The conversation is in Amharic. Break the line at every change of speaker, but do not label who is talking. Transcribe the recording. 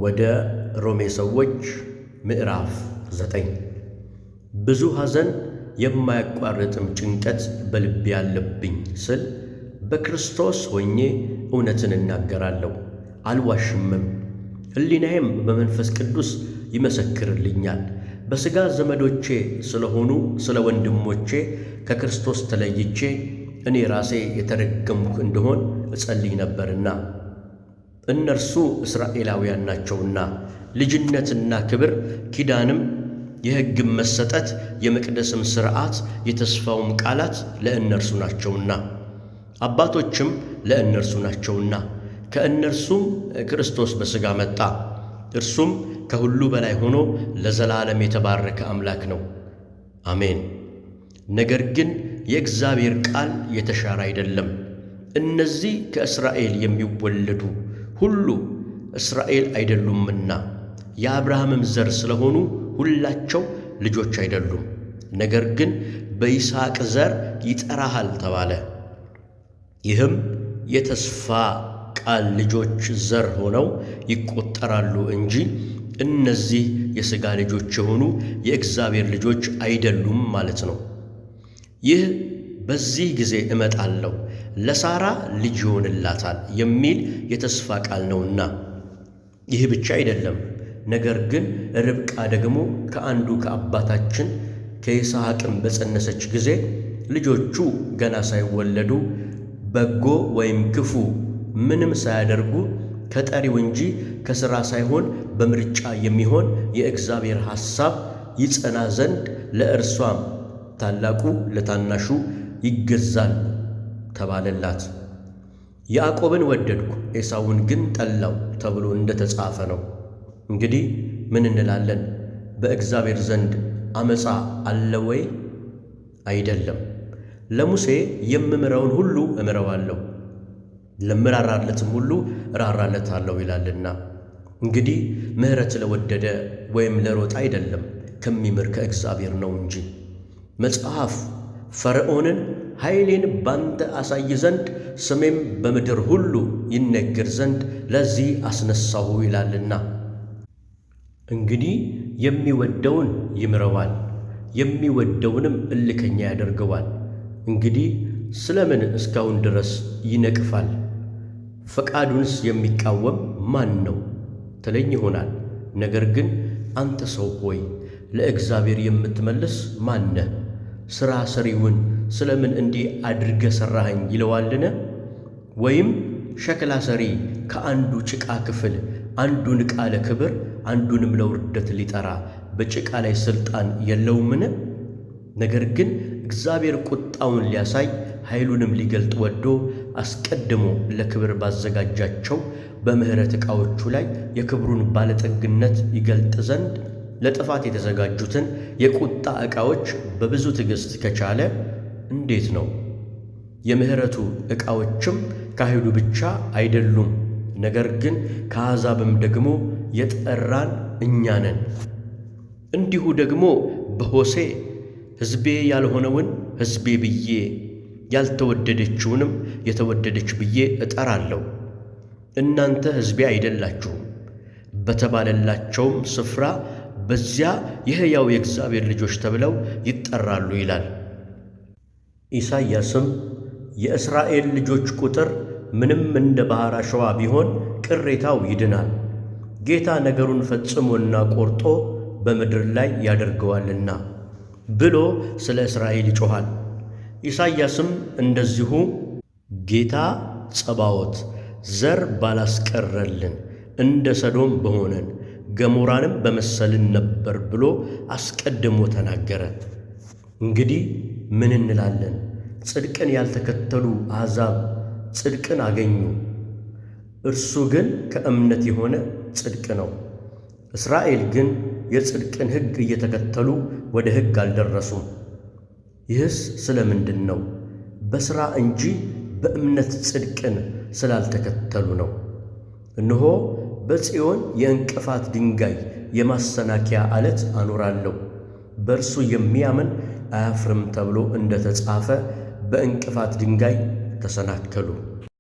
ወደ ሮሜ ሰዎች ምዕራፍ 9 ብዙ ሐዘን የማያቋርጥም ጭንቀት በልቤ ያለብኝ ስል በክርስቶስ ሆኜ እውነትን እናገራለሁ፣ አልዋሽምም። ሕሊናዬም በመንፈስ ቅዱስ ይመሰክርልኛል። በሥጋ ዘመዶቼ ስለሆኑ ስለ ወንድሞቼ ከክርስቶስ ተለይቼ እኔ ራሴ የተረገምኩ እንደሆን እጸልይ ነበርና እነርሱ እስራኤላውያን ናቸውና ልጅነትና ክብር ኪዳንም የሕግም መሰጠት የመቅደስም ሥርዓት የተስፋውም ቃላት ለእነርሱ ናቸውና አባቶችም ለእነርሱ ናቸውና ከእነርሱም ክርስቶስ በሥጋ መጣ። እርሱም ከሁሉ በላይ ሆኖ ለዘላለም የተባረከ አምላክ ነው፣ አሜን። ነገር ግን የእግዚአብሔር ቃል የተሻረ አይደለም። እነዚህ ከእስራኤል የሚወለዱ ሁሉ እስራኤል አይደሉምና የአብርሃምም ዘር ስለሆኑ ሁላቸው ልጆች አይደሉም። ነገር ግን በይስሐቅ ዘር ይጠራሃል ተባለ። ይህም የተስፋ ቃል ልጆች ዘር ሆነው ይቆጠራሉ እንጂ እነዚህ የሥጋ ልጆች የሆኑ የእግዚአብሔር ልጆች አይደሉም ማለት ነው። ይህ በዚህ ጊዜ እመጣለሁ ለሳራ ልጅ ይሆንላታል የሚል የተስፋ ቃል ነውና፣ ይህ ብቻ አይደለም። ነገር ግን ርብቃ ደግሞ ከአንዱ ከአባታችን ከይስሐቅም በፀነሰች ጊዜ ልጆቹ ገና ሳይወለዱ በጎ ወይም ክፉ ምንም ሳያደርጉ ከጠሪው እንጂ ከሥራ ሳይሆን በምርጫ የሚሆን የእግዚአብሔር ሐሳብ ይጸና ዘንድ ለእርሷም ታላቁ ለታናሹ ይገዛል ተባለላት። ያዕቆብን ወደድኩ ኤሳውን ግን ጠላው ተብሎ እንደ ተጻፈ ነው። እንግዲህ ምን እንላለን? በእግዚአብሔር ዘንድ ዓመፃ አለ ወይ? አይደለም። ለሙሴ የምምረውን ሁሉ እምረዋለሁ፣ ለምራራለትም ሁሉ እራራለታለሁ ይላልና። እንግዲህ ምሕረት ለወደደ ወይም ለሮጠ አይደለም፣ ከሚምር ከእግዚአብሔር ነው እንጂ። መጽሐፍ ፈርዖንን ኃይሌን ባንተ አሳይ ዘንድ ስሜም በምድር ሁሉ ይነገር ዘንድ ለዚህ አስነሳሁ ይላልና። እንግዲህ የሚወደውን ይምረዋል፣ የሚወደውንም እልከኛ ያደርገዋል። እንግዲህ ስለምን እስካሁን ድረስ ይነቅፋል? ፈቃዱንስ የሚቃወም ማን ነው ትለኝ ይሆናል። ነገር ግን አንተ ሰው ሆይ ለእግዚአብሔር የምትመልስ ማን ነህ? ሥራ ሰሪውን ስለምን እንዲህ አድርገ ሠራኸኝ ይለዋልን? ወይም ሸክላ ሰሪ ከአንዱ ጭቃ ክፍል አንዱን ዕቃ ለክብር አንዱንም ለውርደት ሊጠራ በጭቃ ላይ ሥልጣን የለውምን? ነገር ግን እግዚአብሔር ቁጣውን ሊያሳይ ኃይሉንም ሊገልጥ ወዶ አስቀድሞ ለክብር ባዘጋጃቸው በምሕረት ዕቃዎቹ ላይ የክብሩን ባለጠግነት ይገልጥ ዘንድ ለጥፋት የተዘጋጁትን የቁጣ ዕቃዎች በብዙ ትዕግሥት ከቻለ እንዴት ነው? የምሕረቱ ዕቃዎችም ከአይሁድ ብቻ አይደሉም፣ ነገር ግን ከአሕዛብም ደግሞ የጠራን እኛ ነን። እንዲሁ ደግሞ በሆሴዕ ሕዝቤ ያልሆነውን ሕዝቤ ብዬ ያልተወደደችውንም የተወደደች ብዬ እጠራለሁ። እናንተ ሕዝቤ አይደላችሁም በተባለላቸውም ስፍራ በዚያ የሕያው የእግዚአብሔር ልጆች ተብለው ይጠራሉ ይላል። ኢሳይያስም የእስራኤል ልጆች ቁጥር ምንም እንደ ባሕር አሸዋ ቢሆን ቅሬታው ይድናል፣ ጌታ ነገሩን ፈጽሞና ቆርጦ በምድር ላይ ያደርገዋልና ብሎ ስለ እስራኤል ይጮኻል። ኢሳይያስም እንደዚሁ ጌታ ጸባዖት ዘር ባላስቀረልን እንደ ሰዶም በሆነን ገሞራንም በመሰልን ነበር ብሎ አስቀድሞ ተናገረ። እንግዲህ ምን እንላለን? ጽድቅን ያልተከተሉ አሕዛብ ጽድቅን አገኙ፣ እርሱ ግን ከእምነት የሆነ ጽድቅ ነው። እስራኤል ግን የጽድቅን ሕግ እየተከተሉ ወደ ሕግ አልደረሱም። ይህስ ስለ ምንድን ነው? በሥራ እንጂ በእምነት ጽድቅን ስላልተከተሉ ነው። እነሆ በጽዮን የእንቅፋት ድንጋይ የማሰናከያ ዓለት አኖራለሁ፣ በእርሱ የሚያምን አያፍርም ተብሎ እንደ ተጻፈ በእንቅፋት ድንጋይ ተሰናከሉ።